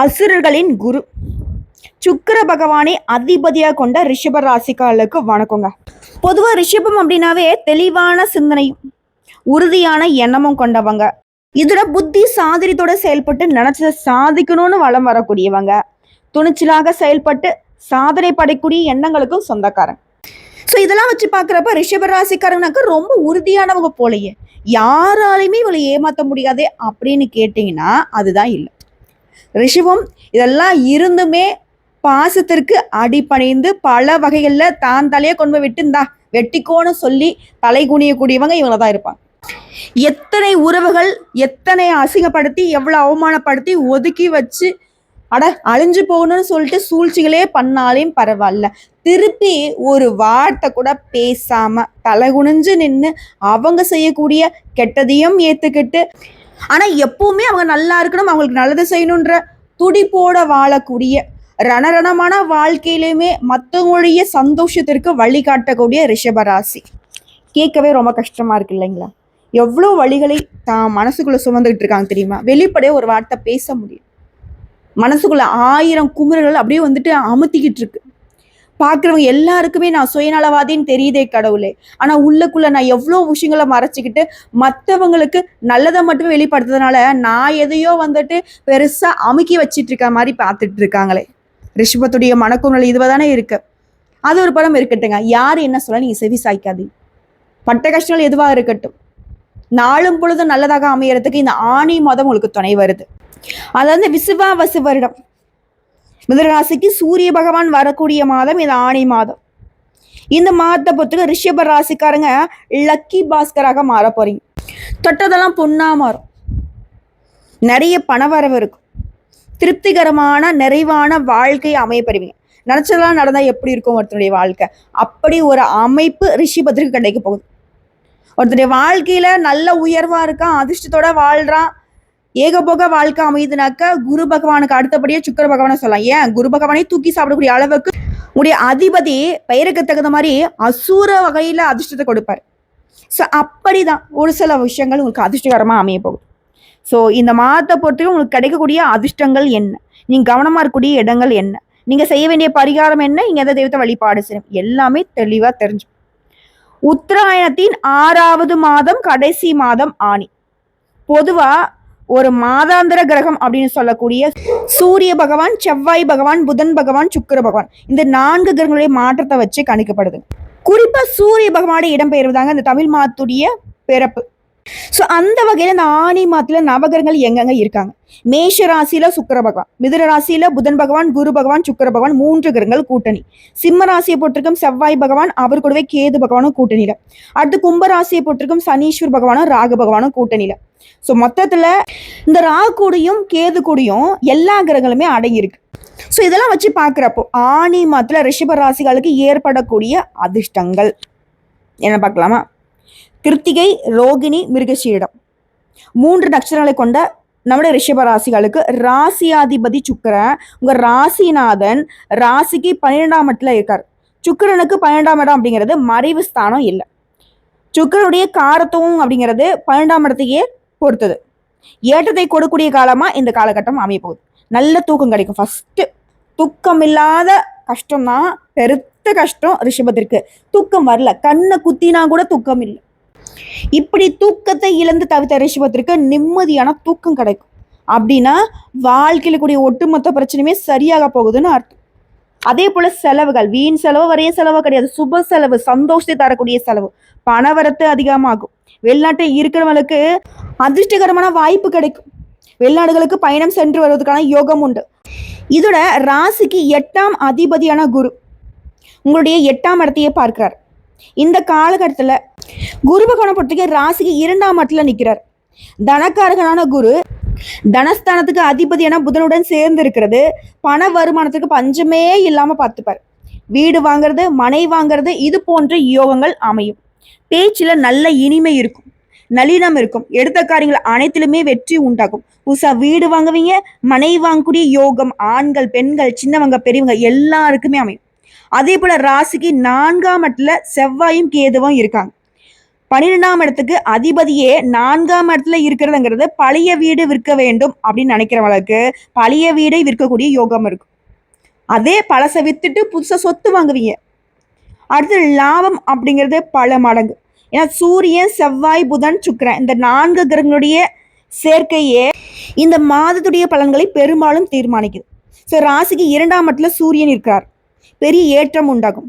அசுரர்களின் குரு சுக்கிர பகவானை அதிபதியாக கொண்ட ரிஷப ராசிக்காரர்களுக்கு வணக்கங்க. பொதுவாக ரிஷபம் அப்படின்னாவே தெளிவான சிந்தனையும் உறுதியான எண்ணமும் கொண்டவங்க. இதோட புத்தி சாதுரியத்தோட செயல்பட்டு நினைச்சதை சாதிக்கணும்னு வளம் வரக்கூடியவங்க. துணிச்சலாக செயல்பட்டு சாதனை படைக்கூடிய எண்ணங்களுக்கும் சொந்தக்காரங்க. ஸோ இதெல்லாம் வச்சு பார்க்குறப்ப ரிஷப ராசிக்காரங்கனாக்க ரொம்ப உறுதியானவங்க போலையே, யாராலையுமே இவளை ஏமாற்ற முடியாதே அப்படின்னு கேட்டிங்கன்னா அதுதான் இல்லை. ரிஷபம் இதெல்லாம் இருந்துமே பாசத்திற்கு அடிபணிந்து பல வகைகளில் தான் தலையை கொண்டு விட்டு இந்தா வெட்டிக்கோன்னு சொல்லி தலை குனியக்கூடியவங்க இவங்க தான் இருப்பாங்க. எத்தனை உறவுகள் எத்தனை அசிங்கப்படுத்தி எவ்வளோ அவமானப்படுத்தி ஒதுக்கி வச்சு அழிஞ்சு போகணும்னு சொல்லிட்டு சூழ்ச்சிகளே பண்ணாலையும் பரவாயில்ல, திருப்பி ஒரு வார்த்தை கூட பேசாம தலை குனிஞ்சு நின்று அவங்க செய்யக்கூடிய கெட்டதையும் ஏத்துக்கிட்டு, ஆனா எப்பவுமே அவங்க நல்லா இருக்கணும், அவங்களுக்கு நல்லது செய்யணுன்ற துடிப்போட வாழக்கூடிய ரணரணமான வாழ்க்கையிலுமே மற்றவங்களுடைய சந்தோஷத்திற்கு வழிகாட்டக்கூடிய ரிஷபராசி. கேட்கவே ரொம்ப கஷ்டமா இருக்கு இல்லைங்களா? எவ்வளோ வழிகளை தான் மனசுக்குள்ள சுமந்துகிட்டு இருக்காங்க தெரியுமா? வெளிப்படையே ஒரு வார்த்தை பேச முடியும், மனசுக்குள்ள 1000 குமுறல்கள் அப்படியே வந்துட்டு அமுத்திக்கிட்டு இருக்கு. பார்க்குறவங்க எல்லாருக்குமே நான் சுயநலவாதின்னு தெரியுதே கடவுளே, ஆனால் உள்ளக்குள்ள நான் எவ்வளோ விஷயங்களை மறைச்சிக்கிட்டு மற்றவங்களுக்கு நல்லதை மட்டுமே வெளிப்படுத்துறதுனால நான் எதையோ வந்துட்டு பெருசாக அமுக்கி வச்சிட்டு இருக்க மாதிரி பார்த்துட்டு இருக்காங்களே. ரிஷபத்துடைய மனக்குமுறல் இதுவாக தானே இருக்கு. அது ஒரு படம் இருக்கட்டுங்க, யார் என்ன சொல்ல நீங்கள் செவி சாய்க்காதீங்க. பட்ட கஷ்டங்கள் எதுவாக இருக்கட்டும், நாளும் பொழுதும் நல்லதாக அமையறதுக்கு இந்த ஆணி மாதம் உங்களுக்கு துணை வருது. அதாவது விசுவாவசு வருடம். மிதுனராசிக்கு சூரிய பகவான் வரக்கூடிய மாதம் இந்த ஆணி மாதம். இந்த மாதத்தை பொறுத்துக்கு ரிஷப ராசிக்காரங்க லக்கி பாஸ்கராக மாற போறீங்க. தொட்டதெல்லாம் பொண்ணா மாறும், நிறைய பணவரவு இருக்கும், திருப்திகரமான நிறைவான வாழ்க்கையை அமையப்படுவீங்க. நினைச்சதெல்லாம் நடந்தா எப்படி இருக்கும் ஒருத்தருடைய வாழ்க்கை, அப்படி ஒரு அமைப்பு ரிஷபத்திற்கு கிடைக்க போகுது. ஒருத்தருடைய வாழ்க்கையில நல்ல உயர்வா இருக்கான், அதிர்ஷ்டத்தோட வாழ்றான், ஏகபோக வாழ்க்கை அமையுதுனாக்க குரு பகவானுக்கு அடுத்தபடியே சுக்கிர பகவானை சொல்லலாம். ஏன் குரு பகவானே தூக்கி சாப்பிடக்கூடிய அளவுக்கு உடைய அதிபதி பெயருக்கு தகுந்த மாதிரி அசூர வகையில அதிர்ஷ்டத்தை கொடுப்பார். ஸோ அப்படிதான் ஒரு சில விஷயங்கள் உங்களுக்கு அதிர்ஷ்டகரமா அமைய போகுது. ஸோ இந்த மாதத்தை பொறுத்தவரை உங்களுக்கு கிடைக்கக்கூடிய அதிர்ஷ்டங்கள் என்ன, நீங்க கவனமா இருக்கக்கூடிய இடங்கள் என்ன, நீங்க செய்ய வேண்டிய பரிகாரம் என்ன, நீங்க எதை தெய்வத்தை வழிபாடு செய்யணும், எல்லாமே தெளிவா தெரிஞ்சு. உத்தராயணத்தின் 6வது மாதம் கடைசி மாதம் ஆணி. பொதுவா ஒரு மாதாந்திர கிரகம் அப்படின்னு சொல்லக்கூடிய சூரிய பகவான், செவ்வாய் பகவான், புதன் பகவான், சுக்கிர பகவான், இந்த 4 கிரகங்களுடைய மாற்றத்தை வச்சு கணிக்கப்படுது. குறிப்பா சூரிய பகவானுடைய இடம்பெயர்வுதாங்க இந்த தமிழ் மாதத்துடைய பிறப்பு. ஸோ அந்த வகையில இந்த ஆணி மாதத்துல நவகிரகங்கள் எங்கெங்க இருக்காங்க? மேஷ ராசியில சுக்கிர பகவான், மிதுன ராசியில புதன் பகவான், குரு பகவான், சுக்கிர பகவான், 3 கிரகங்கள் கூட்டணி. சிம்ம ராசியை போட்டிருக்கும் செவ்வாய் பகவான், அவர் கூடவே கேது பகவானும் கூட்டணியில. அடுத்து கும்ப ராசியை போட்டிருக்கும் சனீஸ்வர் பகவானும் ராகு பகவானும் கூட்டணியில. ஸோ மொத்தத்துல இந்த ராகு கூடியும் கேது கூடியும் எல்லா கிரகங்களுமே அடங்கியிருக்கு. ஸோ இதெல்லாம் வச்சு பார்க்குறப்போ ஆணி மாதத்துல ரிஷப ராசிகளுக்கு ஏற்படக்கூடிய அதிர்ஷ்டங்கள் என்ன பார்க்கலாமா? கிருத்திகை, ரோகிணி, மிருகசீரிடம் 3 நட்சத்திரங்களை கொண்ட நம்முடைய ரிஷப ராசிகளுக்கு ராசியாதிபதி சுக்கிரன், உங்க ராசிநாதன் ராசிக்கு 12ஆம் இடத்துல இருக்காரு. சுக்கிரனுக்கு 12ஆம் இடம் அப்படிங்கிறது மறைவு ஸ்தானம் இல்லை. சுக்கிரனுடைய காரத்துவம் அப்படிங்கிறது 12ஆம் இடத்தையே பொறுத்தது. ஏற்றத்தை கொடுக்கக்கூடிய காலமா இந்த காலகட்டம் அமைய போகுது. நல்ல தூக்கம் கிடைக்கும். ஃபர்ஸ்ட் தூக்கம் இல்லாத கஷ்டம்தான் பெருத்த கஷ்டம் ரிஷபத்திற்கு. தூக்கம் வரல, கண்ணை குத்தினா கூட தூக்கம் இல்லை. இப்படி தூக்கத்தை இழந்து தவிர்த்த ரிஷபத்திற்கு நிம்மதியான தூக்கம் கிடைக்கும் அப்படின்னா வாழ்க்கையில கூடிய ஒட்டுமொத்த பிரச்சனையுமே சரியாக போகுதுன்னு அர்த்தம். அதே போல செலவுகள், வீண் செலவு வரைய செலவு கிடையாது, சுப செலவு, சந்தோஷத்தை தரக்கூடிய செலவு, பணவரத்து அதிகமாகும். வெளிநாட்டில் இருக்கிறவங்களுக்கு அதிர்ஷ்டகரமான வாய்ப்பு கிடைக்கும். வெளிநாடுகளுக்கு பயணம் சென்று வருவதற்கான யோகம் உண்டு. இதோட ராசிக்கு 8ஆம் அதிபதியான குரு உங்களுடைய 8ஆம் இடத்தையே பார்க்கிறார். இந்த காலகட்டத்துல குரு பகவானை பொறுத்தவரைக்கும் ராசிக்கு 2ஆம் இடத்துல நிற்கிறார். தனக்காரகனான குரு தனஸ்தானத்துக்கு அதிபதியான புதனுடன் சேர்ந்து இருக்கிறது பண வருமானத்துக்கு பஞ்சமே இல்லாம பார்த்துப்பார். வீடு வாங்குறது, மனை வாங்குறது, இது போன்ற யோகங்கள் அமையும். பேச்சுல நல்ல இனிமை இருக்கும், நளினம் இருக்கும், எடுத்த காரியங்கள் அனைத்திலுமே வெற்றி உண்டாகும். புதுசா வீடு வாங்குவீங்க, மனை வாங்கக்கூடிய யோகம் ஆண்கள், பெண்கள், சின்னவங்க, பெரியவங்க எல்லாருக்குமே அமையும். அதே போல ராசிக்கு 4ஆம் இடத்துல செவ்வாயும் கேதுவும் இருக்காங்க. 12ஆம் இடத்துக்கு அதிபதியே 4ஆம் இடத்துல இருக்கிறதுங்கிறது பழைய வீடு விற்க வேண்டும் அப்படின்னு நினைக்கிறவங்களுக்கு பழைய வீடை விற்கக்கூடிய யோகம் இருக்கும். அதே பழசை வித்துட்டு புதுசா சொத்து வாங்குவீங்க. அடுத்து லாபம் அப்படிங்கிறது பல மடங்கு. ஏன்னா சூரியன், செவ்வாய், புதன், சுக்கிரன் இந்த 4 கிரகங்களுடைய சேர்க்கையே இந்த மாதத்துடைய பலன்களை பெரும்பாலும் தீர்மானிக்குது. ஸோ ராசிக்கு 2ஆம் இடத்துல சூரியன் இருக்கிறார். பெரிய ஏற்றம் உண்டாகும்.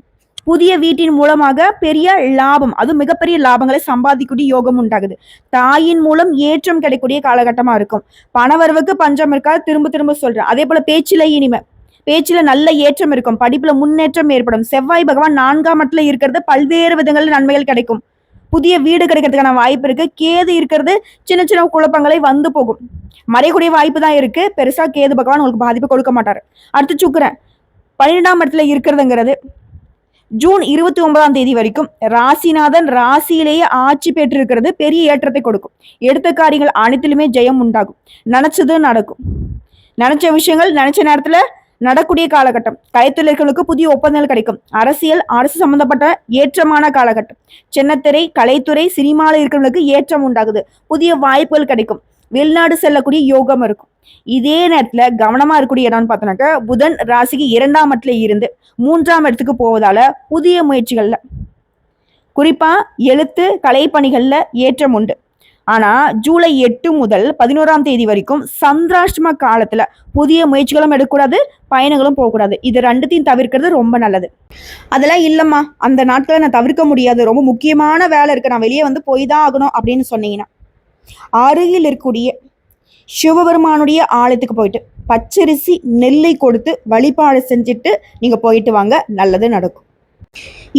புதிய வீட்டின் மூலமாக பெரிய லாபம், அதுவும் மிகப்பெரிய லாபங்களை சம்பாதிக்கக்கூடிய யோகம் உண்டாகுது. தாயின் மூலம் ஏற்றம் கிடைக்கக்கூடிய காலகட்டமா இருக்கும். பணவரவுக்கு பஞ்சம் இருக்காது, திரும்ப திரும்ப சொல்றேன். அதே போல பேச்சுல நல்ல ஏற்றம் இருக்கும். படிப்புல முன்னேற்றம் ஏற்படும். செவ்வாய் பகவான் 4ஆம் இடத்துல இருக்கிறது பல்வேறு விதங்களில் நன்மைகள் கிடைக்கும். புதிய வீடு கிடைக்கிறதுக்கான வாய்ப்பு இருக்கு. கேது இருக்கிறது சின்ன சின்ன குழப்பங்களை வந்து போகும். மறையக்கூடிய வாய்ப்பு தான் இருக்கு. பெருசா கேது பகவான் உங்களுக்கு பாதிப்பு கொடுக்க மாட்டாரு. அடுத்து சுக்கிரன் 12ஆம் இடத்துல இருக்கிறதுங்கிறது ஜூன் 29ஆம் தேதி வரைக்கும் ராசிநாதன் ராசியிலேயே ஆட்சி பெற்றிருக்கிறது பெரிய ஏற்றத்தை கொடுக்கும். எடுத்த காரியங்கள் அனைத்திலுமே ஜெயம் உண்டாகும். நினைச்சது நடக்கும். நினைச்ச விஷயங்கள் நினைச்ச நேரத்துல நடக்கூடிய காலகட்டம். கலைத்துறை இருக்கிறவங்களுக்கு புதிய ஒப்பந்தங்கள் கிடைக்கும். அரசு சம்பந்தப்பட்ட ஏற்றமான காலகட்டம். சின்னத்திரை, கலைத்துறை, சினிமாவில் இருக்கிறவங்களுக்கு ஏற்றம் உண்டாகுது. புதிய வாய்ப்புகள் கிடைக்கும். வெளிநாடு செல்லக்கூடிய யோகம் இருக்கும். இதே நேரத்துல கவனமா இருக்கக்கூடிய இடம்னு பார்த்தோம்னாக்க புதன் ராசிக்கு 2ஆம் இடத்துல இருந்து 3ஆம் இடத்துக்கு போவதால புதிய முயற்சிகள்ல குறிப்பா எழுத்து கலை பணிகள்ல ஏற்றம் உண்டு. ஆனா ஜூலை 8 முதல் 11ஆம் தேதி வரைக்கும் சந்திராஷ்டம காலத்துல புதிய முயற்சிகளும் எடுக்கக்கூடாது, பயணங்களும் போகக்கூடாது. இது ரெண்டுத்தையும் தவிர்க்கிறது ரொம்ப நல்லது. அதெல்லாம் இல்லம்மா, அந்த நாட்களை நான் தவிர்க்க முடியாது, ரொம்ப முக்கியமான வேலை இருக்கு, நான் வெளியே வந்து போய் தான் ஆகணும் அப்படின்னு சொன்னீங்கன்னா அருகில் இருக்கக்கூடிய சிவபெருமானுடைய ஆலயத்துக்கு போயிட்டு பச்சரிசி நெல்லை கொடுத்து வழிபாடு செஞ்சுட்டு நீங்க போயிட்டு வாங்க, நல்லது நடக்கும்.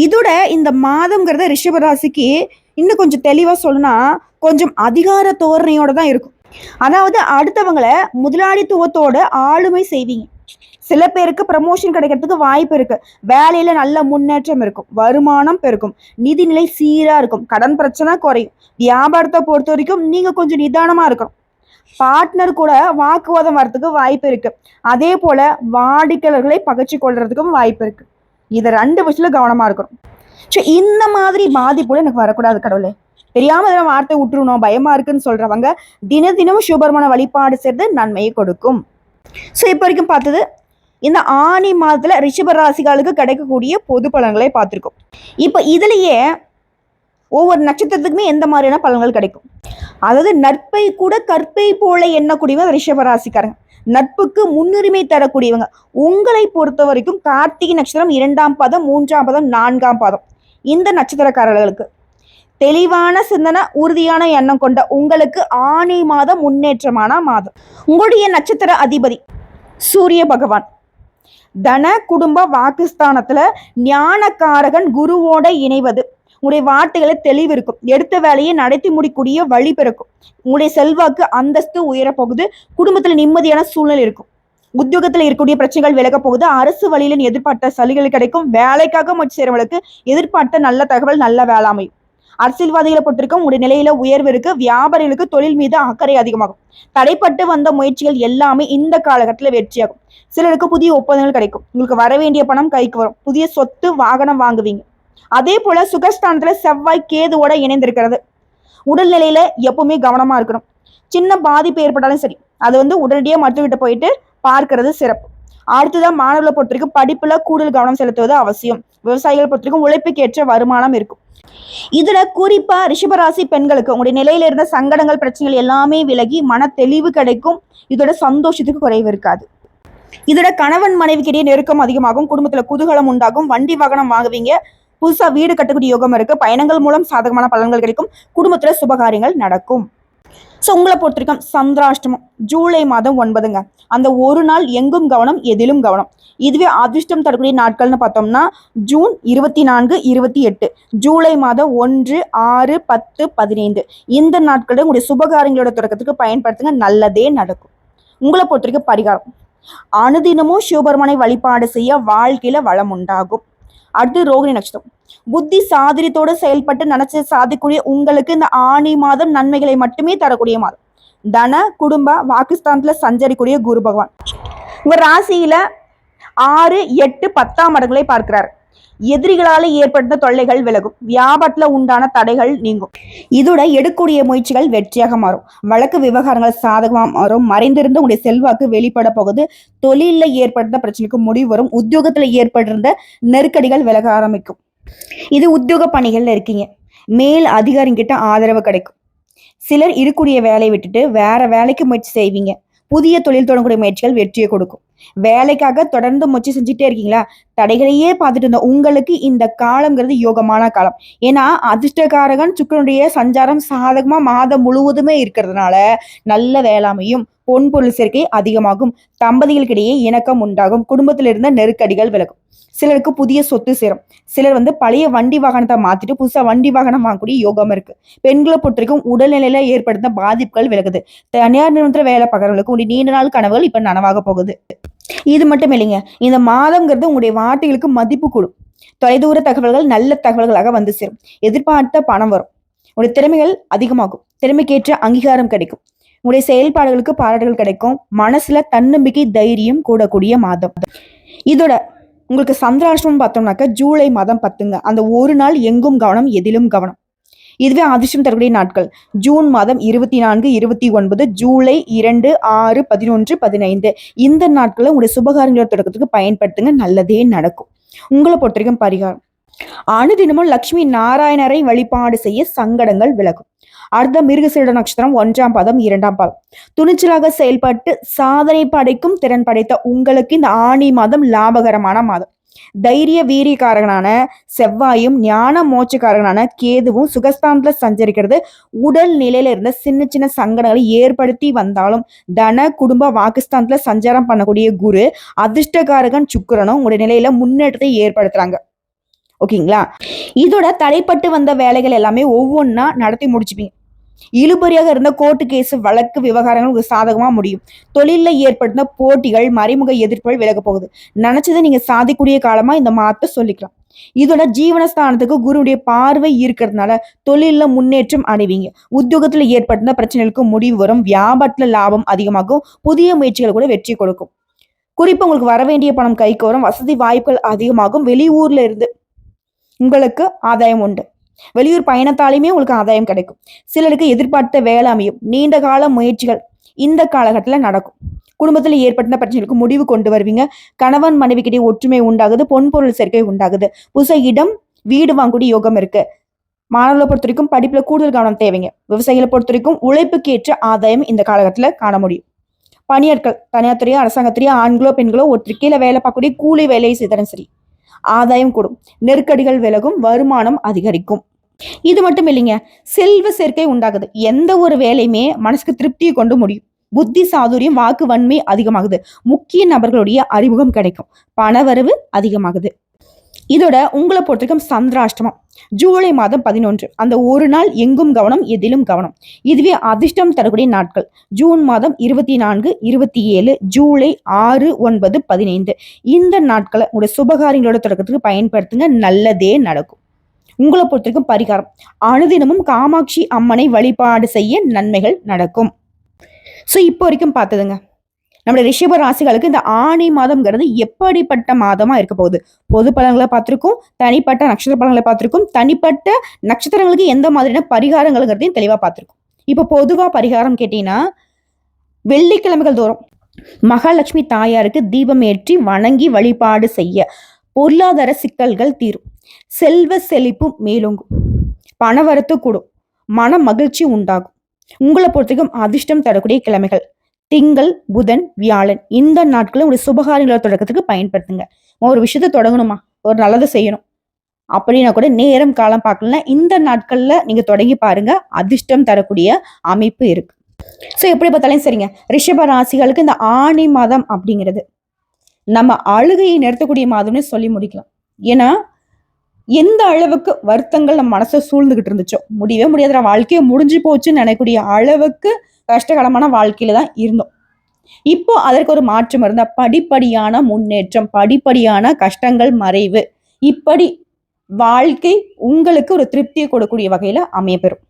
இதோட இந்த மாதம்ங்கிறத ரிஷபராசிக்கு இன்னும் கொஞ்சம் தெளிவா சொல்லணும்னா கொஞ்சம் அதிகார தோரணையோட தான் இருக்கும். அதாவது அடுத்தவங்களை முதலாளித்துவத்தோட ஆளுமை செய்வீங்க. சில பேருக்கு ப்ரமோஷன் கிடைக்கிறதுக்கு வாய்ப்பு இருக்கு. வேலையில நல்ல முன்னேற்றம் இருக்கும். வருமானம் பெருக்கும். நிதிநிலை சீரா இருக்கும். கடன் பிரச்சனை குறையும். வியாபாரத்தை பொறுத்த வரைக்கும் நீங்க கொஞ்சம் நிதானமா இருக்கணும். பார்ட்னர் கூட வாக்குவாதம் வர்றதுக்கு வாய்ப்பு இருக்கு. அதே போல வாடிக்கையாளர்களை பகைச்சு கொள்றதுக்கும் வாய்ப்பு இருக்கு. இதை 2 விஷயத்துல கவனமா இருக்கணும். ஸோ இந்த மாதிரி பாதிப்புல எனக்கு வரக்கூடாது கடவுளே, தெரியாம வார்த்தை விட்டுருணும், பயமா இருக்குன்னு சொல்றவங்க தினமும் சிவபெருமான வழிபாடு செய்து நன்மையை கொடுக்கும். ஸோ இப்போ வரைக்கும் பார்த்தது இந்த ஆனி மாதத்துல ரிஷப ராசிகளுக்கு கிடைக்கக்கூடிய பொது பலன்களை பார்த்திருக்கோம். இப்போ இதுலயே ஒவ்வொரு நட்சத்திரத்துக்குமே எந்த மாதிரியான பலன்கள் கிடைக்கும். அதாவது நட்பை கூட கற்பை போல எண்ணக்கூடியவங்க ரிஷப ராசிக்காரங்க. நட்புக்கு முன்னுரிமை தரக்கூடியவங்க. உங்களை பொறுத்த வரைக்கும் கார்த்திகை நட்சத்திரம் 2ஆம் பாதம், 3ஆம் பாதம், 4ஆம் பாதம் இந்த நட்சத்திரக்காரர்களுக்கு தெளிவான சிந்தனை, உறுதியான எண்ணம் கொண்ட உங்களுக்கு ஆனி மாதம் முன்னேற்றமான மாதம். உங்களுடைய நட்சத்திர அதிபதி சூரிய பகவான் தன குடும்ப வாக்குஸ்தானத்துல ஞானக்காரகன் குருவோட இணைவது உங்களுடைய வார்த்தைகளை தெளிவு இருக்கும். எடுத்த வேலையை நடத்தி முடிக்கூடிய வழி பிறக்கும். உங்களுடைய செல்வாக்கு அந்தஸ்து உயரப்போகுது. குடும்பத்துல நிம்மதியான சூழ்நிலை இருக்கும். உத்தியோகத்துல இருக்கக்கூடிய பிரச்சனைகள் விலக போகுது. அரசு வழியில எதிர்பார்த்த சலுகைகள் கிடைக்கும். வேலைக்காக முயற்சி செய்யறவங்களுக்கு எதிர்பார்த்த நல்ல தகவல், நல்ல வேலை அமையும். அரசியல்வாதிகளை பொறுத்திருக்கும் உங்களுடைய நிலையில உயர்வு இருக்கு. வியாபாரிகளுக்கு தொழில் மீது அக்கறை அதிகமாகும். தடைப்பட்டு வந்த முயற்சிகள் எல்லாமே இந்த காலகட்டத்தில் வெற்றியாகும். சிலருக்கு புதிய ஒப்பந்தங்கள் கிடைக்கும். உங்களுக்கு வர வேண்டிய பணம் கைக்கு வரும். புதிய சொத்து, வாகனம் வாங்குவீங்க. அதே போல சுகஸ்தானத்துல செவ்வாய் கேதுவோட இணைந்திருக்கிறது. உடல்நிலையில எப்பவுமே கவனமா இருக்கணும். சின்ன பாதிப்பு ஏற்பட்டாலும் சரி, அது உடனடியாக மருத்துவர்கிட்ட போயிட்டு பார்க்கறது சிறப்பு. அடுத்ததான் மாணவர்களை பொறுத்திருக்கும் படிப்புல கூடுதல் கவனம் செலுத்துவது அவசியம். விவசாயிகளை பொறுத்திருக்கும் உழைப்புக்கு ஏற்ற வருமானம் இருக்கும். இதுல குறிப்பா ரிஷபராசி பெண்களுக்கு உங்களுடைய நிலையில இருந்த சங்கடங்கள், பிரச்சனைகள் எல்லாமே விலகி மன தெளிவு கிடைக்கும். இதோட சந்தோஷத்துக்கு குறைவு இருக்காது. இதோட கணவன் மனைவிக்கிடையே நெருக்கம் அதிகமாகும். குடும்பத்துல குதூகலம் உண்டாகும். வண்டி வாகனம் வாங்குவீங்க. புதுசா வீடு கட்டக்கூடிய யோகம் இருக்கு. பயணங்கள் மூலம் சாதகமான பலன்கள் கிடைக்கும். குடும்பத்துல சுபகாரியங்கள் நடக்கும். ஸோ உங்களை பொறுத்திருக்கும் சந்திராஷ்டமம் ஜூலை மாதம் 9ங்க. அந்த ஒரு நாள் எங்கும் கவனம், எதிலும் கவனம். இதுவே அதிர்ஷ்டம் தரக்கூடிய நாட்கள்னு பார்த்தோம்னா ஜூன் 24, 28, ஜூலை மாதம் 1, 6, 10, 15 இந்த நாட்களில் உங்களுடைய சுபகாரியங்களோட தொடக்கத்துக்கு பயன்படுத்துங்க. நல்லதே நடக்கும். உங்களை பொறுத்திருக்கும் பரிகாரம், அனுதினமும் சிவபெருமானை வழிபாடு செய்ய வாழ்க்கையில வளம் உண்டாகும். அடுத்து ரோகிணி நட்சத்திரம். புத்தி சாதுரியத்தோடு செயல்பட்டு நினைச்சு சாதிக்கூடிய உங்களுக்கு இந்த ஆனி மாதம் நன்மைகளை மட்டுமே தரக்கூடிய மாதம். தன குடும்ப வாக்குஸ்தானத்துல சஞ்சரிக்கூடிய குரு பகவான் உங்க ராசியில 6, 8, 10ஆம் இடங்களை பார்க்கிறார். எதிரிகளால ஏற்பட்ட தொல்லைகள் விலகும், வியாபாரத்துல உண்டான தடைகள் நீங்கும். இதோட எடுக்கக்கூடிய முயற்சிகள் வெற்றியாக மாறும், வழக்கு விவகாரங்கள் சாதகமா மாறும், மறைந்திருந்த உங்களுடைய செல்வாக்கு வெளிப்பட போகுது, தொழில ஏற்பட்ட பிரச்சனைக்கு முடிவு வரும், உத்தியோகத்துல ஏற்பட்டிருந்த நெருக்கடிகள் விலக ஆரம்பிக்கும். இது உத்தியோக பணிகள்ல இருக்கீங்க, மேல் அதிகாரிகிட்ட ஆதரவு கிடைக்கும். சிலர் இருக்கக்கூடிய வேலையை விட்டுட்டு வேற வேலைக்கு முயற்சி செய்வீங்க. புதிய தொழில் தொடங்கக்கூடிய முயற்சிகள் வெற்றியை கொடுக்கும். வேலைக்காக தொடர்ந்து முயற்சி செஞ்சுட்டே இருக்கீங்களா, தடைகளையே பார்த்துட்டு இருந்த உங்களுக்கு இந்த காலம்ங்கிறது யோகமான காலம். ஏன்னா அதிர்ஷ்டகாரகன் சுக்கிரனுடைய சஞ்சாரம் சாதகமா மாதம் முழுவதுமே இருக்கிறதுனால நல்ல வேளாமையும் பொன் பொருள் சேர்க்கை அதிகமாகும், தம்பதிகளுக்கிடையே இணக்கம் உண்டாகும், குடும்பத்தில் இருந்த நெருக்கடிகள் விலகும். சிலருக்கு புதிய சொத்து சேரும், சிலர் பழைய வண்டி வாகனத்தை மாத்திட்டு புதுசா வண்டி வாகனம் வாங்கக்கூடிய யோகம் இருக்கு. பெண்களை பொறுத்த வரைக்கும் உடல்நிலையில ஏற்படுத்த பாதிப்புகள் விலகுது. தனியார் நிறுவனத்துல வேலை பார்க்கறவங்களுக்கு உங்களுடைய நீண்ட நாள் கனவுகள் இப்ப நனவாக போகுது. இது மட்டும் இல்லைங்க, இந்த மாதம்ங்கிறது உங்களுடைய வார்த்தைகளுக்கு மதிப்பு கூடும், தொலைதூர தகவல்கள் நல்ல தகவல்களாக வந்து சேரும், எதிர்பார்த்த பணம் வரும், உங்களுடைய திறமைகள் அதிகமாகும், திறமைக்கேற்ற அங்கீகாரம் கிடைக்கும், உங்களுடைய செயல்பாடுகளுக்கு பாராட்டுகள் கிடைக்கும், மனசுல தன்னம்பிக்கை தைரியம் கூடக்கூடிய மாதம். இதோட உங்களுக்கு சந்திராஷ்டமம் பார்த்தோம்னாக்க ஜூலை மாதம் 10ங்க. அந்த ஒரு நாள் எங்கும் கவனம் எதிலும் கவனம். இதுவே அதிர்ஷ்டம் தரக்கூடிய நாட்கள் ஜூன் மாதம் 24, 29, ஜூலை 2, 6, 11, 15. இந்த நாட்களை உங்களுடைய சுபகாரியங்களோட தொடக்கத்துக்கு பயன்படுத்துங்க, நல்லதே நடக்கும். உங்களை பொறுத்த வரைக்கும் பரிகாரம், அனுதினமும் லட்சுமி நாராயணரை வழிபாடு செய்ய சங்கடங்கள் விலகும். அடுத்த மிருகசீட நட்சத்திரம் 1ஆம் பாதம் 2ஆம் பாதம். துணிச்சலாக செயல்பட்டு சாதனை படைக்கும் திறன் படைத்த உங்களுக்கு இந்த ஆணி மாதம் லாபகரமான மாதம். தைரிய வீரியக்காரகனான செவ்வாயும் ஞான மோட்சக்காரகனான கேதுவும் சுகஸ்தானத்துல சஞ்சரிக்கிறது உடல் நிலையில இருந்த சின்ன சின்ன சங்கடங்களை ஏற்படுத்தி வந்தாலும் தன குடும்ப வாக்குஸ்தானத்துல சஞ்சாரம் பண்ணக்கூடிய குரு அதிர்ஷ்டகாரகன் சுக்கிரனும் உங்களுடைய நிலையில முன்னேற்றத்தை ஏற்படுத்துறாங்க. ஓகேங்களா, இதோட தடைப்பட்டு வந்த வேலைகள் எல்லாமே ஒவ்வொன்றா நடத்தி முடிச்சுப்பீங்க. இழுபறியாக இருந்த கோர்ட்டு கேஸ் வழக்கு விவகாரங்கள் உங்களுக்கு சாதகமா முடியும். தொழிலில் ஏற்படுத்த போட்டிகள் மறைமுக எதிர்ப்புகள் விலக போகுது. நினைச்சதை நீங்க சாதிக்கூடிய காலமா இந்த மாதத்தை சொல்லிக்கலாம். இதோட ஜீவனஸ்தானத்துக்கு குருவுடைய பார்வை இருக்கிறதுனால தொழில முன்னேற்றம் அடைவீங்க. உத்தியோகத்துல ஏற்பட்ட பிரச்சனைகளுக்கு முடிவு வரும், வியாபாரத்துல லாபம் அதிகமாகும், புதிய முயற்சிகள் கூட வெற்றி கொடுக்கும். குறிப்பா உங்களுக்கு வர வேண்டிய பணம் கைக்கு வரும், வசதி வாய்ப்புகள் அதிகமாகும், வெளியூர்ல இருந்து உங்களுக்கு ஆதாயம் உண்டு, வெளியூர் பயணத்தாலையுமே உங்களுக்கு ஆதாயம் கிடைக்கும். சிலருக்கு எதிர்பார்த்த வேலை அமையும், நீண்ட கால முயற்சிகள் இந்த காலகட்டத்தில் நடக்கும். குடும்பத்தில் ஏற்பட்ட பிரச்சனைகளுக்கு முடிவு கொண்டு வருவீங்க. கணவன் மனைவிக்கிட்டே ஒற்றுமை உண்டாகுது, பொன் பொருள் சேர்க்கை உண்டாகுது, புதுசா இடம் வீடு வாங்கக்கூடிய யோகம் இருக்கு. மாணவர்களை பொறுத்த வரைக்கும் படிப்புல கூடுதல் கவனம் தேவைங்க. விவசாயிகளை பொறுத்த வரைக்கும் உழைப்புக்கு ஏற்ற ஆதாயம் இந்த காலகட்டத்தில் காண முடியும். பணியாட்கள் தனியார் துறையோ அரசாங்கத்துறையோ ஆண்களோ பெண்களோ ஒருத்தர் கீழே வேலை பார்க்கக்கூடிய கூலி வேலையை செய்தாலும் சரி ஆதாயம் கூடும், நெருக்கடிகள் விலகும், வருமானம் அதிகரிக்கும். இது மட்டும் இல்லைங்க, செல்வ சேர்க்கை உண்டாகுது. எந்த ஒரு வேலையுமே மனசுக்கு திருப்தியை கொண்டு முடியும். புத்தி சாதுரியம் வாக்கு வன்மை அதிகமாகுது, முக்கிய நபர்களுடைய அறிமுகம் கிடைக்கும், பணவரவு அதிகமாகுது. இதோட உங்களை பொறுத்தவரைக்கும் சந்திராஷ்டமம் ஜூலை மாதம் 11. அந்த ஒரு நாள் எங்கும் கவனம் எதிலும் கவனம். இதுவே அதிர்ஷ்டம் தரக்கூடிய நாட்கள் ஜூன் மாதம் 24, 27, ஜூலை 6, 9, 15. இந்த நாட்களை உங்களுடைய சுபகாரியங்களோட தொடக்கத்துக்கு பயன்படுத்துங்க, நல்லதே நடக்கும். உங்களை பொறுத்தவரைக்கும் பரிகாரம், அனுதினமும் காமாட்சி அம்மனை வழிபாடு செய்ய நன்மைகள் நடக்கும். ஸோ இப்போ வரைக்கும் பார்த்ததுங்க நம்முடைய ரிஷப ராசிகளுக்கு இந்த ஆணி மாதம்ங்கிறது எப்படிப்பட்ட மாதமா இருக்க போகுது. பொது பலன்களை பார்த்திருக்கோம், தனிப்பட்ட நட்சத்திர பலன்களை பார்த்திருக்கோம், தனிப்பட்ட நட்சத்திரங்களுக்கு எந்த மாதிரியான பரிகாரங்கள்ங்கிறதையும் தெளிவா பார்த்திருக்கோம். இப்ப பொதுவா பரிகாரம் கேட்டீங்கன்னா, வெள்ளிக்கிழமைகள் தோறும் மகாலட்சுமி தாயாருக்கு தீபம் ஏற்றி வணங்கி வழிபாடு செய்ய பொருளாதார சிக்கல்கள் தீரும், செல்வ செழிப்பும் மேலோங்கும், பணவரத்து கூடும், மன மகிழ்ச்சி உண்டாகும். உங்களை பொறுத்தவரைக்கும் அதிர்ஷ்டம் தரக்கூடிய கிழமைகள் திங்கள், புதன், வியாழன். இந்த நாட்களை உங்களுடைய சுபகாரியங்களோட தொடக்கத்துக்கு பயன்படுத்துங்க. ஒரு விஷயத்த தொடங்கணுமா, ஒரு நல்லதை செய்யணும் அப்படின்னா கூட நேரம் காலம் பார்க்கலன்னா இந்த நாட்கள்ல நீங்க தொடங்கி பாருங்க, அதிர்ஷ்டம் தரக்கூடிய அமைப்பு இருக்கு. ஸோ எப்படி பார்த்தாலும் சரிங்க, ரிஷப ராசிகளுக்கு இந்த ஆணி மாதம் அப்படிங்கிறது நம்ம அழுகையை நிறுத்தக்கூடிய மாதம்னு சொல்லி முடிக்கலாம். ஏன்னா எந்த அளவுக்கு வருத்தங்கள் நம்ம மனசை சூழ்ந்துகிட்டு இருந்துச்சோ, முடியவே முடியாத வாழ்க்கையை முடிஞ்சு போச்சுன்னு நினைக்கக்கூடிய அளவுக்கு கஷ்டகரமான வாழ்க்கையில தான் இருந்தோம். இப்போ அதற்கு ஒரு மாற்றம் இருந்தா படிப்படியான முன்னேற்றம், படிப்படியான கஷ்டங்கள் மறைவு, இப்படி வாழ்க்கை உங்களுக்கு ஒரு திருப்தியை கொடுக்கக்கூடிய வகையில அமைய பெறும்.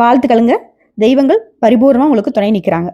வாழ்த்துக்களுங்க. தெய்வங்கள் பரிபூர்ணமா உங்களுக்கு துணை நிற்கிறாங்க.